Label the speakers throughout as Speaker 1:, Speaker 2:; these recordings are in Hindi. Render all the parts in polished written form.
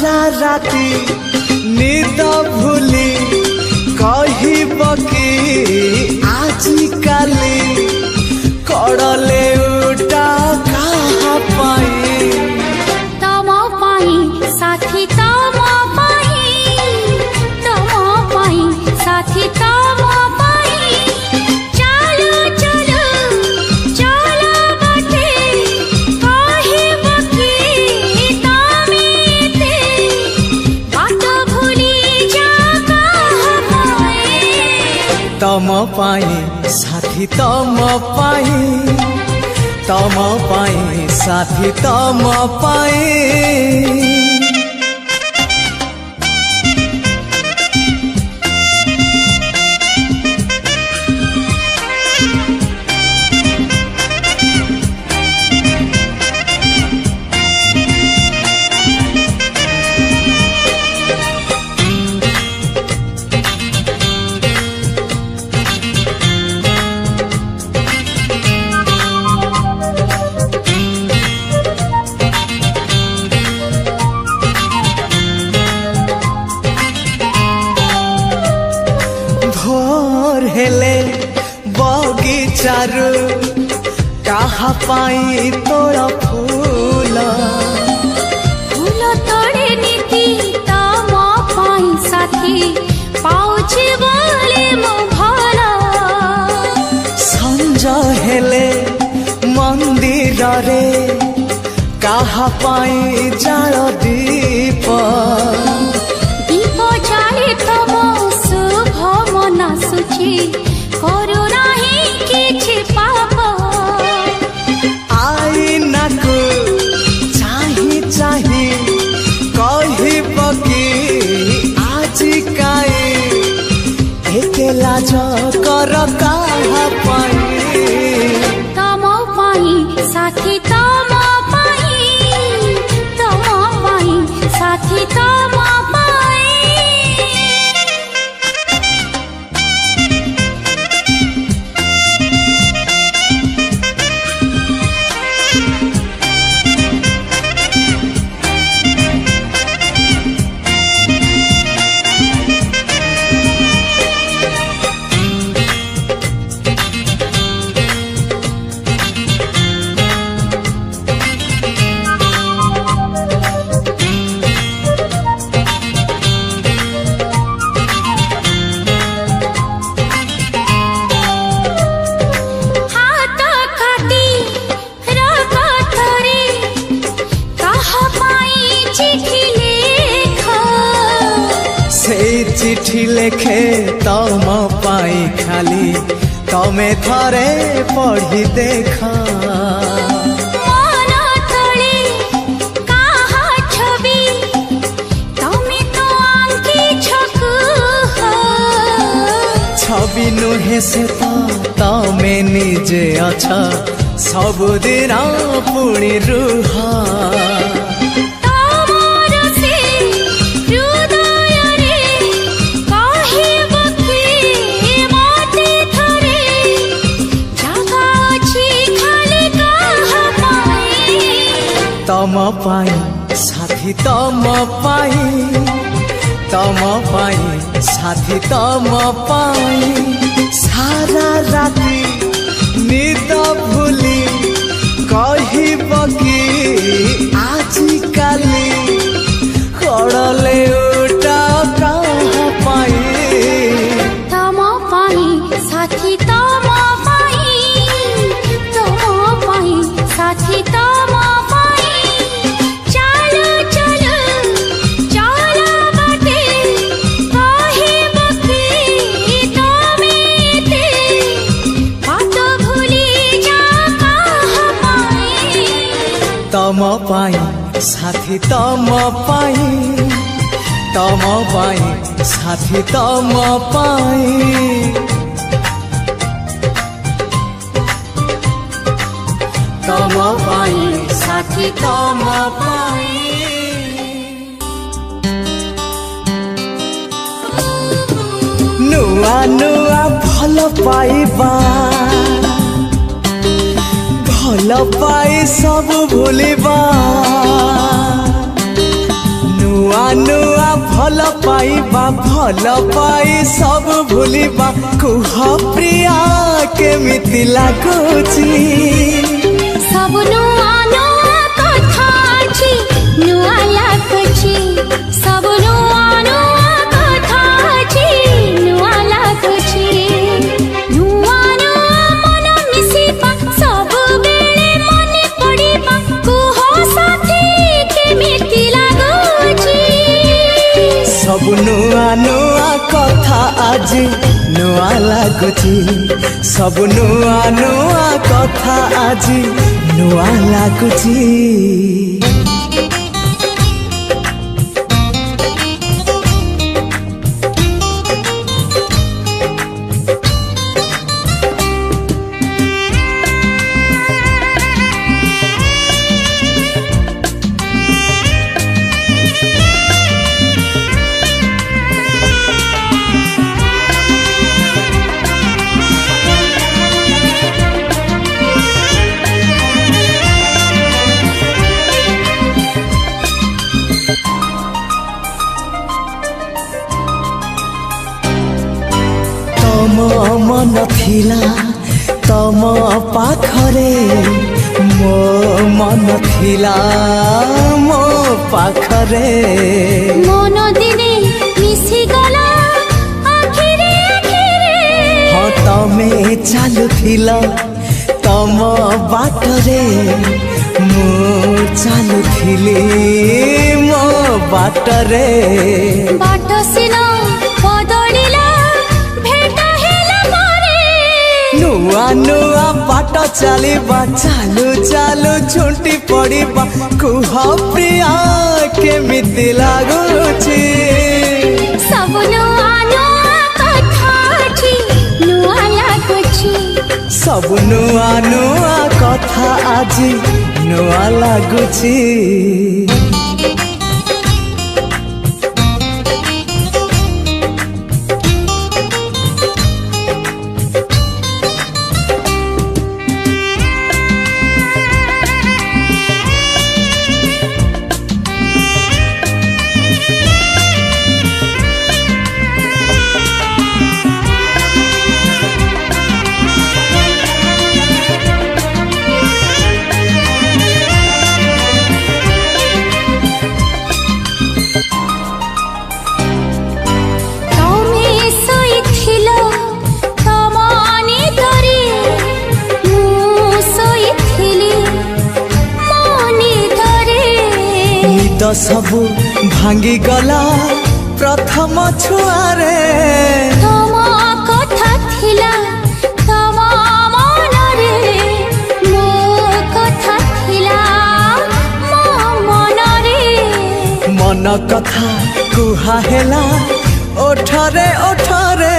Speaker 1: सारा राती निद भूली कहब कि आजिकाली कड़ले उठा कहाँ पाई
Speaker 2: तम पाई साथी तम पाई साथी तम पाई चलो चलो चलो बाटे कहब कि तमेते बात भूली जा कहाँ पाए
Speaker 1: तम पाई साथी तम पाई साथी तम पाई भोर हेले बगीचारू कहा पाई तोरा फूल
Speaker 2: फूल तोड़े नीति तम पाई साथी पाउछि बोले मो भला
Speaker 1: संज हेले मंदिर रे कहा पाई जाल दीप
Speaker 2: दीप जाले तम शुभ मना सुची करू नाही किछि पाप
Speaker 1: आई नाकु चाही चाही कहब कि आजी काई एके लाज कर कहाँ पाई
Speaker 2: तम पाई साथी तम पाई साथी तम पाई
Speaker 1: चिठी लेखे तम पाई खाली तमे थरे पढ़ी देखा
Speaker 2: मन तले कहा छवि तमे तो आंकी छकु
Speaker 1: छवि नुहे से तमे निजे अच्छा सबुदिन पुणी रुहा तम पाई साथी तम पाई साथी तम पाई सारा राती निद भूली कहब कि आजिकाली कड़ले उठा कहाँ पाई
Speaker 2: तम पाई साथी तम पाई साथी तम
Speaker 1: तम पाई साथी तम पाई साथी तम पाई तम पाई साथी तम पाई नुआ नुआ भल पाइबा भल पाई सब भूलिबा नुआ पाइबा भल पाई सब भूलिबा कुह प्रिया केमिति लागुची
Speaker 2: सब नुआ नुआ कथा अछि नुआ लाଗୁଛି सब नुआ नुआ कथा अछि नुआ लाଗୁଛି नुआ नुआ मन मिसिबा सब बेले मने पड़िबा कुह साथी केमिति लागुଛି
Speaker 1: सब नुआ नुआ कथा आज नुआ लागुची सब नुआ नुआ कथा आज नुआ लागुची मन थिला तम पाखरे मो मन थिला मो पाखरे
Speaker 2: मन दिने मिसी गला आखिरे आखिरे
Speaker 1: हाँ तमे चालुथिला तम बाटरे मो चालुथिली मो बाटरे
Speaker 2: बाट सिना बदलिला
Speaker 1: नुआ नुआ बाट चलिबा चालू चालू झुंटी पड़िबा कुह प्रिया केमिति लागुची
Speaker 2: सब नुआ नुआ कथा अछि नुआ लाଗୁଛି
Speaker 1: सब नुआ नुआ कथा आज नुआ लागुची सबु भांगी गला प्रथम छुआरे
Speaker 2: तम कथा थिला तम मनरे मो कथा थिला मो मनरे
Speaker 1: मन कथा कुहा हेला ओठरे ओठरे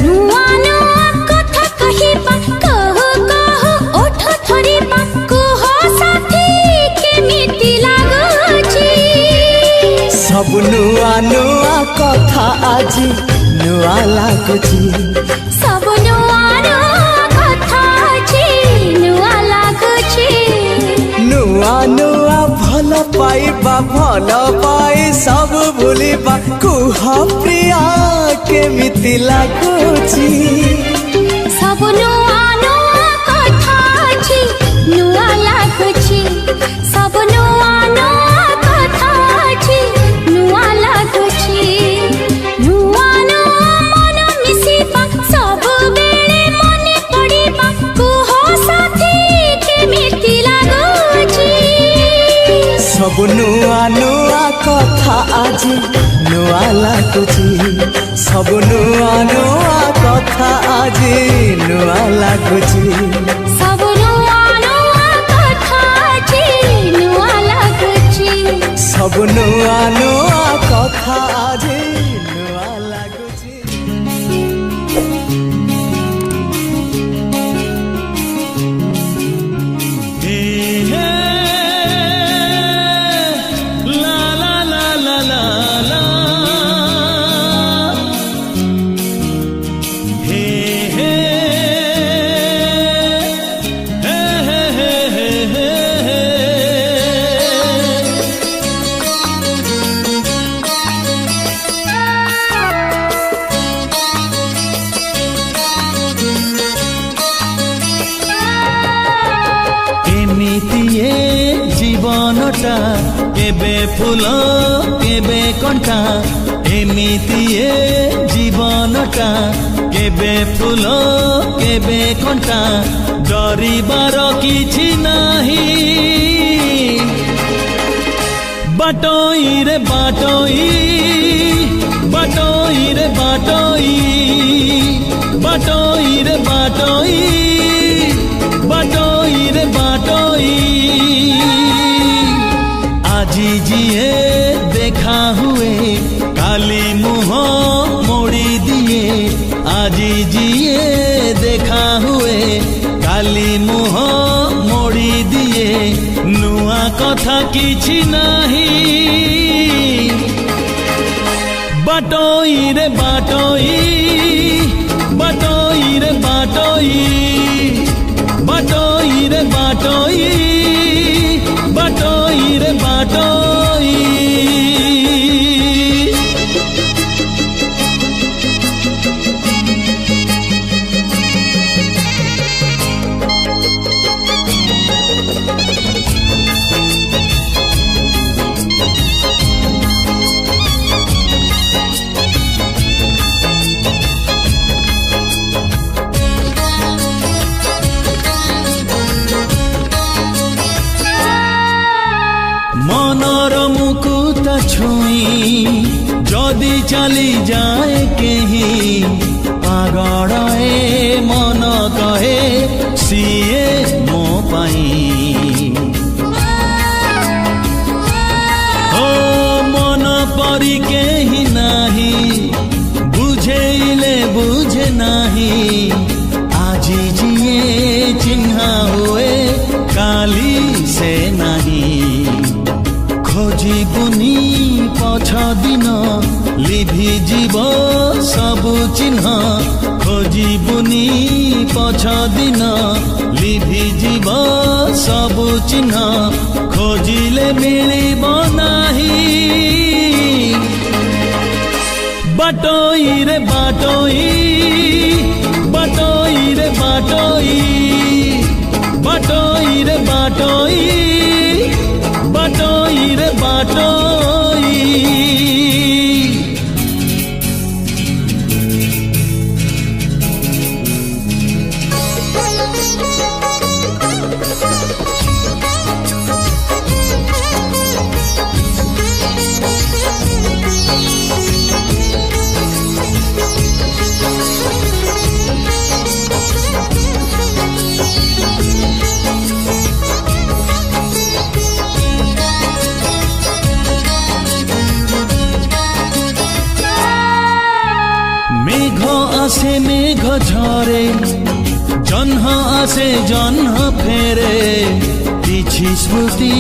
Speaker 2: नुआ नुआ कथा कहिबा कह कह ओठ थरिबा कुह साथी केमिति लागुଛି
Speaker 1: सब नुआ नुआ कथा आज नुआ लागुची
Speaker 2: सब नुआ नुआ कथा अछि नुआ लागुଛି
Speaker 1: नुआ नुआ भल पाइबा भल पाई सब भूलिबा कुह प्रिया केमिति लागुची
Speaker 2: सब नुआ नुआ कथा अछि नुआ लागुଛି सब नुआ नुआ कथा अछि नुआ लागुଛି नुआ नुआ मन मिसिबा सब बेले मने पड़िबा कुह साथी केमिति लागुଛି
Speaker 1: सब नुआ नुआ कथा आज नुआ लागुची सब नुआ नुआ कथा आज नुआ लागुची
Speaker 2: सब नुआ नुआ कथा अछि नुआ लागुଛି
Speaker 1: सब नुआ नुआ कथा आज नुआ लागुची
Speaker 3: केबे फूल केबे कंटा एमिति ए जीवनटा केबे फूल केबे कंटा डरिबार किछि नाही बाटोई रे बाटोई बाटोई रे बाटोई बाटोई रे बाटोई बाटोई रे बाटोई আজি जिए देखा हुए काली मुह मोड़ी दिए আজি जिए देखा हुए काली मुह मोड़ी दिए नुआ कथा किछि नाही बाटोई रे बाटोई बाटोई रे बाटोई बाटोई रे बाटोई बाटोई रे बाटोई मनर मुकुट छुई जदि चली जाए केही पागल ए मन कहे सीए मो पाई ओ मन परी केही नाही बुझेइले बुझे नाही আজি जिए चिन्हा हुए काली से नहीं खोजिबुनी पछ दिन लिभि जीव सबु चिन्ह खोजिबुनी पछ दिन लिभि जीव सबु चिन्ह खोजिले मिलिब नाही बाटोई रे बाटोई बाटोई रे बाटोई बाटोई रे बाटोई बाटोई रे बाटोई मेघ आसे मेघ झरे जन्ह आसे जन्ह फेरे किछि स्मृति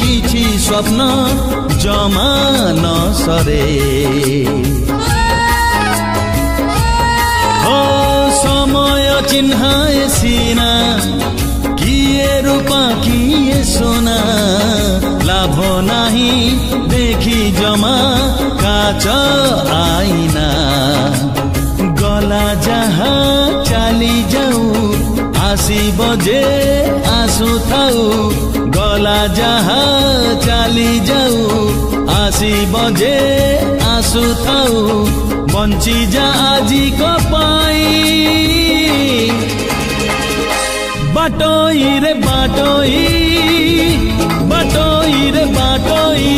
Speaker 3: किछि स्वप्न जमा न सरे ओ समय चिन्हाए सीना किए रूपा किए सोना लाभ नाही देखी जमा काच आईना गला जहा चाली जाऊ आसी बजे आसु थाऊ गला जहा चाली जाऊ आसी बजे आसु थाऊ बंची जा आजी को पाई बाटोई रे बाटोई बाटोई रे बाटोई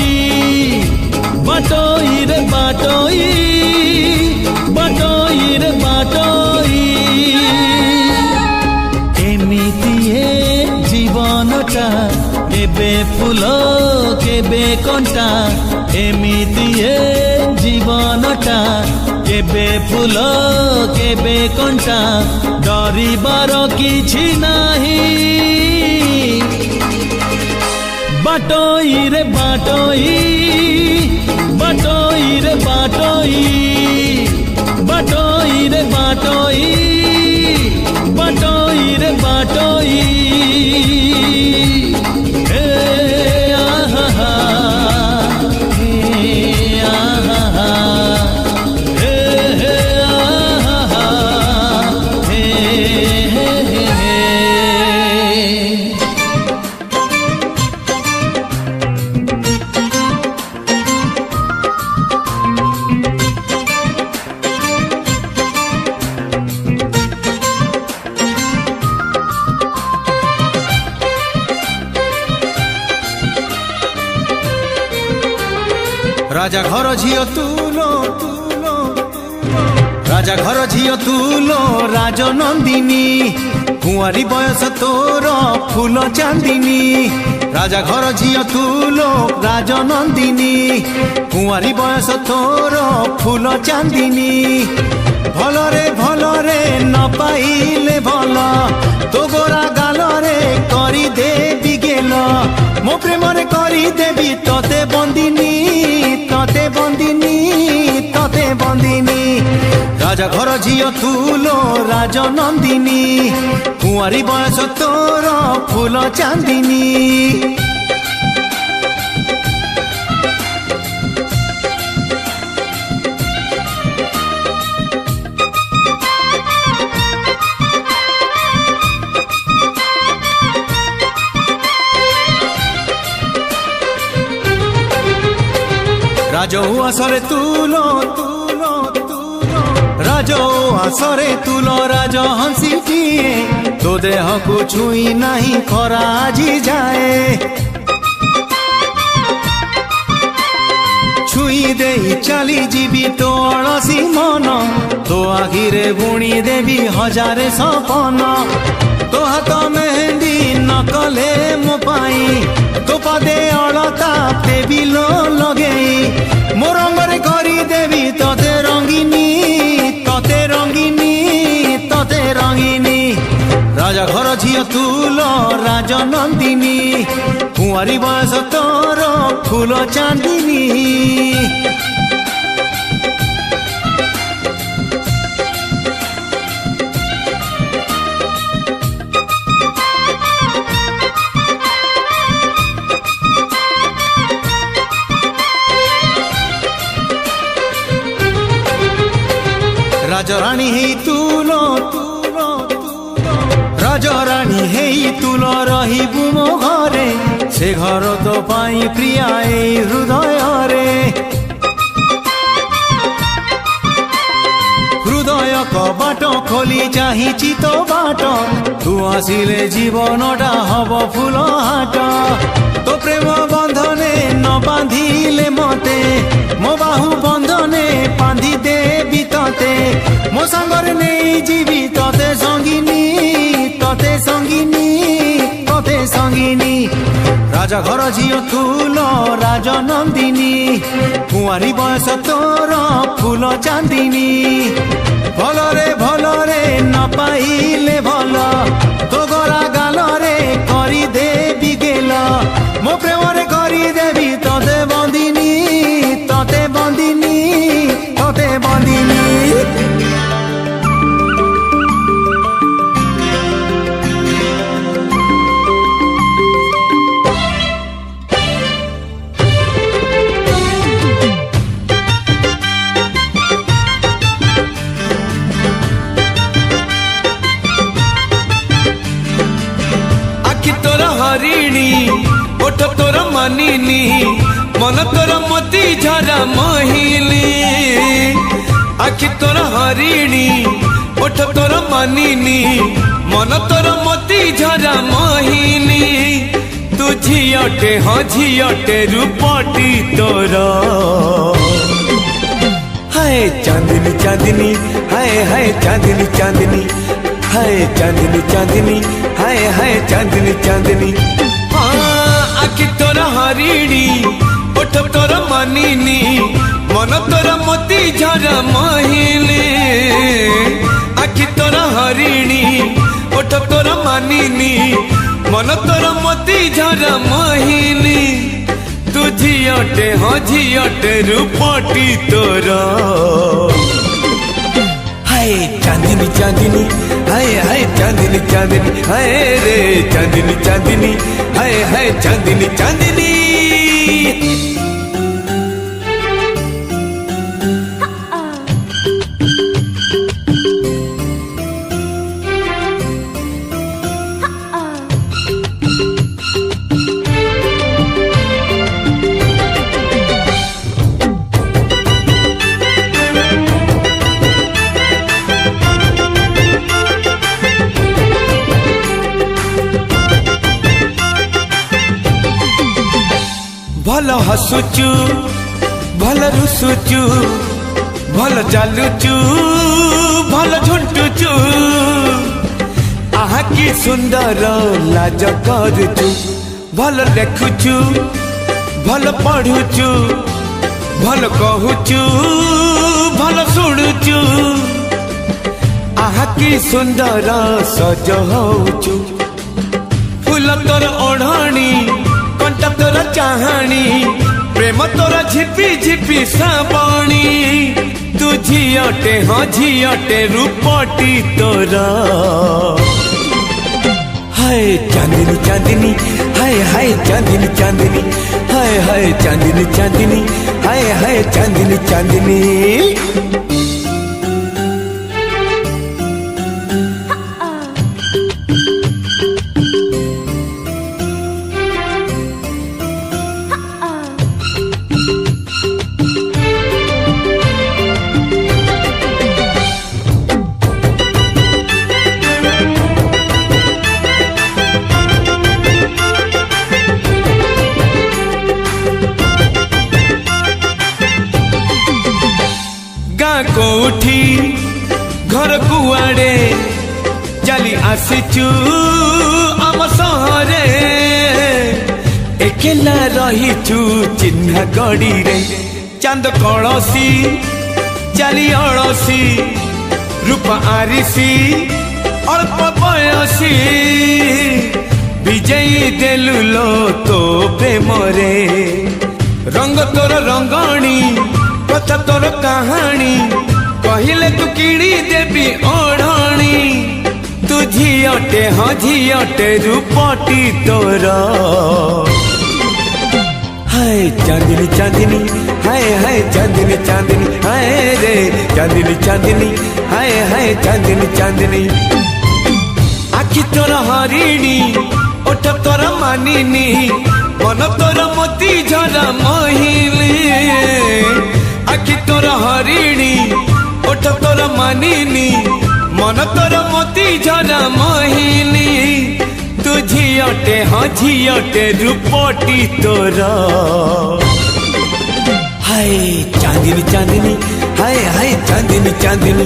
Speaker 3: बाटोई रे बाटोई बाटोई रे बाटोई एमिति ए जीवनटा केबे फूल केबे कंटा एमिति ए जीवनटा केबे फूल केबे कंटा डरिबार किछि नाही बाटोई रे बाटोई बाटोई रे बाटोई बाटोई रे बाटोई बाटोई रे बाटोई हे आहा हे आहा हे हे आहा हे हे हे राजा घर झियो तुलो तुलो राजा घर झियो तुलो राजनंदिनी कुंवारी बयस तोर फूल चांदिनी राजा घर झियो तुलो राजनंदिनी कुंवारी बयस तोर फूल चांदिनी भलरे न पाइले भल तो गोरा गालरे करी देवी गेल मो प्रेम रे करी देवी तते बंदिनी तते बंदिनी तते बंदिनी राजा घर झियो तुलो राजनंदिनी कुंवारी बयस तोर फूल चांदिनी राजो आसरे तुलो तुलो तुलो राजो आसरे तुलो राज हंसीटिए तो देह को छुई नहीं खरा आजी जाए छुई दे चली जीवी तो अलसी मन तो आखिरे बुणी देवी हजारे सपन तो हाथ मेहंदी न कले मो पाई तो पदे अलता देवी लो लगे मो रंगरे करी देवी तते रंगिनी तते रंगिनी तते रंगिनी राजा घर झियो तुलो राजनंदिनी कुंवारी बयस तोर फूल चांदिनी राजरानी हे तुलो तुलो तुलो राजरानी हे तुलो रहिबु मो घरे से घर तो पाई प्रिया ए हृदय रे हृदय कबाट खोली चाहिछि तो बाट तू आसिले जीवनटा हब फूल हाट तो प्रेम बंधने न बांधिले मते मो बाहु बंधने बांधि देवी तते मो संगरे नहीं जीवी तते संगिनी तते संगिनी तते संगिनी राजा घर झियो तुलो राजनंदिनी कुंवारी बयस तोर फूल चांदिनी भलरे न पाइले भल तो गोरा गालरे करी देवी गेल मो प्रेम रे करी देवी तते बंदिनी तते बंदिनी तते बंदिनी
Speaker 4: हरिणी ओठ तोर मानिनी मन तोर मोती झरा मोहिनी आखि तोर हरिणी ओठ तोर मानिनी मन तोर मोती झरा मोहिनी तू झियटे हाँ झियटे रूपटी तोर हाय चांदनी चांदनी हाय हाय चांदनी चांदनी हाय चांदनी चांदनी हाय हाय चांदनी चांदनी आखि तोर हरिणी ओठ तोर मानिनी मन तोर मोती झरा मोहिनी आखि तोर हरिणी ओठ तोर मानिनी मन तोर मोती झरा मोहिनी तू झियटे हाँ झियटे रूपटी तोर हाय चांदनी चांदनी हाय हाय चांदनी चांदनी हाय रे चांदनी चांदनी हाय हाय चांदनी चांदनी भल हसुचु ଭଲ ରୁଷୁଚୁ ଭଲ ଚାଲୁଚୁ ଭଲ ଝୁଣ୍ଟୁଚୁ ଆହା କି ସୁନ୍ଦର ଲାଜ କରୁଚୁ ଭଲ ଲେଖୁଚୁ ଭଲ ପଢୁଚୁ ଭଲ କହୁଚୁ ଭଲ ଶୁଣୁଚୁ आहा की सुंदर सज होचु फूल तोर ओढ़णी कंटा तोर चाहाणी प्रेम तोर झिपी झिपी साबणी तू झियटे हाँ झियटे रूपटी तोर हाय चांदनी चांदनी हाय हाय चांदनी चांदनी हाय हाय चांदनी चांदनी हाय हाय चांदनी चांदनी कोठी घर कुआड़े चली आसीचु आम सहरे एकेला रहीचु चिन्हा गड़ी रे चांद कलसी चली अड़सी रूप आरिसी अल्प बयसी विजयी देलु लो तो प्रेम रे रंग तोर रंगणी कथा तोर कहानी कहले तू किणी देवी ओढ़णी तू झियटे हाँ झियटे रूपटी तोर हाय चांदनी चांदनी हाय हाय चांदनी चांदनी हाय रे चांदनी चांदनी हाय हाय चांदनी चांदनी आखि तोर हरिणी ओठ तोर मानिनी मन तोर मोती झरा मोहिनी आखि तोर हरिणी ओठ तोर मानिनी मन तोर मोती झरा मोहिनी तू झियटे हाँ झियटे रूपटी तोर हाय चांदनी चांदनी हाय हाय चांदनी चांदनी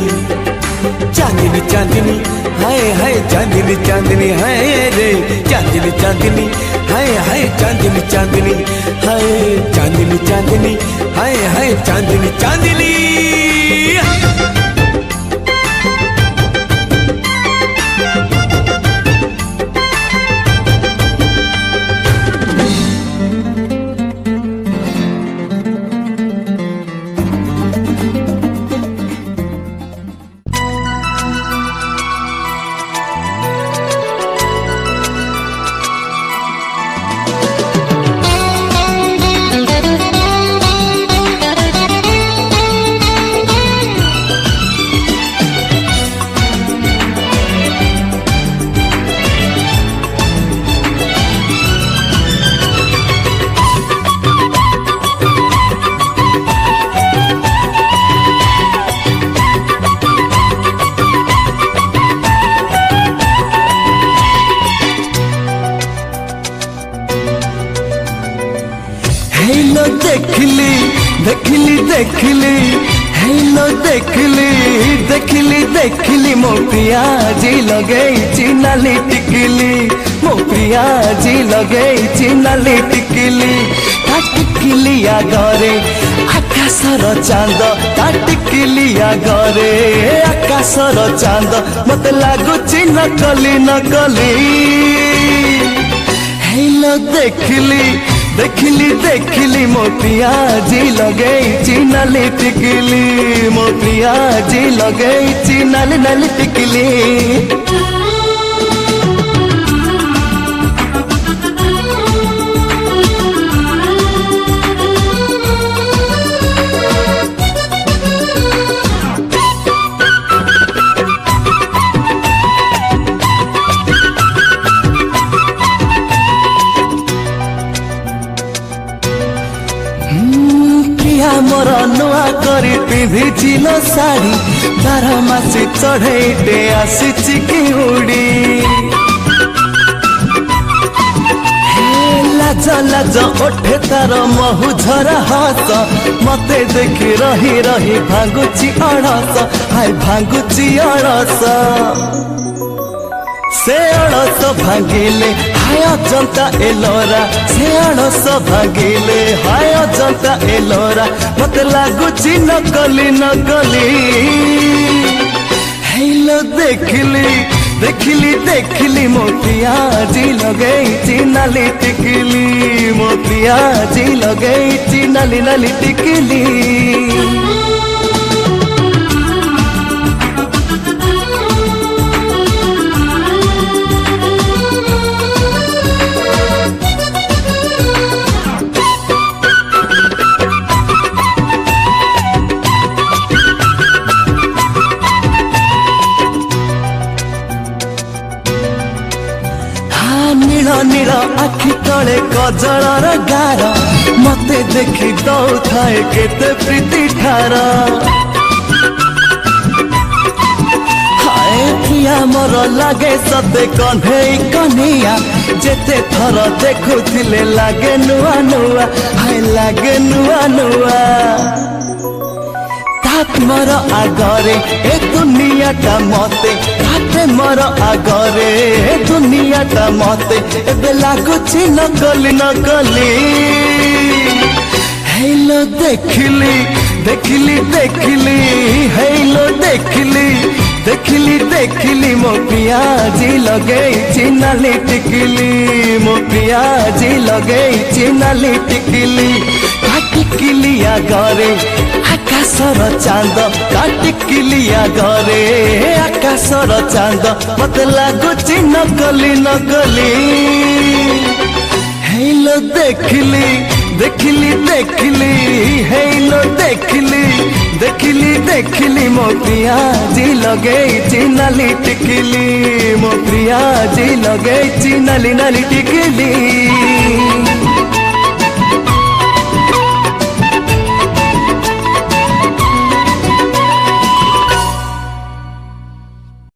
Speaker 4: चांदनी चांदनी हाय हाय चांदनी चांदनी हाय रे चांदनी चांदनी हाय हाय चांदनी चांदनी हाय चांदनी चांदनी हाय हाय चांदनी चांदनी
Speaker 1: देखली देखली देखली हेलो देखली देखली देखली मो प्रिया जी लगेई नाली टिकली मो प्रिया जी लगेई नाली टिकली ता टिकली आगरे आकाशर चांद ता टिकली आगरे आकाशर चांद मत लागुची नकली नकली हेलो देखली देखली देखली मो प्रिया जी लगेई नाली टिकली मो प्रिया जी लगेई नाली नाली टिकली मोर नुआ करी पिंधिल शाढ़ी 12 मासी चढ़े आसी कि उड़ी लाज लाज ओठे तार महु झरा हस मते देखि रही रही भांगुची अड़स हाय भांगुची अड़स से अड़स भांगिले हाय अजंता एलोरा से अड़स भांगिले हाय अजंता एलोरा मते लागुची नकली नकली हेलो देखली देखली देखली मोतिया जी लगेइची नाली टिकली मोतिया जी लगेइची नाली नाली टिकली नील नील आखि तले कजलर गार मते देखि दौथाए केते प्रीति ठार हाय प्रिया मोर लागे सते कन्हई कन्हैया जेते थर देखुथिले लागे नुआ नुआ हाय लागे नुआ नुआ मोर आगरे ए दुनियाटा मते हाथे मोर आगरे ए दुनियाटा मते एबे लागुची नकली नकली हेलो देखली देखली देखली हेलो देखली देखली देखली मो प्रिया जी लगेइची नाली टिकली मो प्रिया जी लगेइची नाली टिकली टिकलिया गरे आकाशर चांद काटिकिलिया घरे आकाशर चांद मते लागुची नकली नकली हेलो देखली देखली देखली हेलो देखली देखली देखली मो प्रिया जी लगेइची नाली टिकली मो प्रिया जी लगेइची नाली नाली टिकली।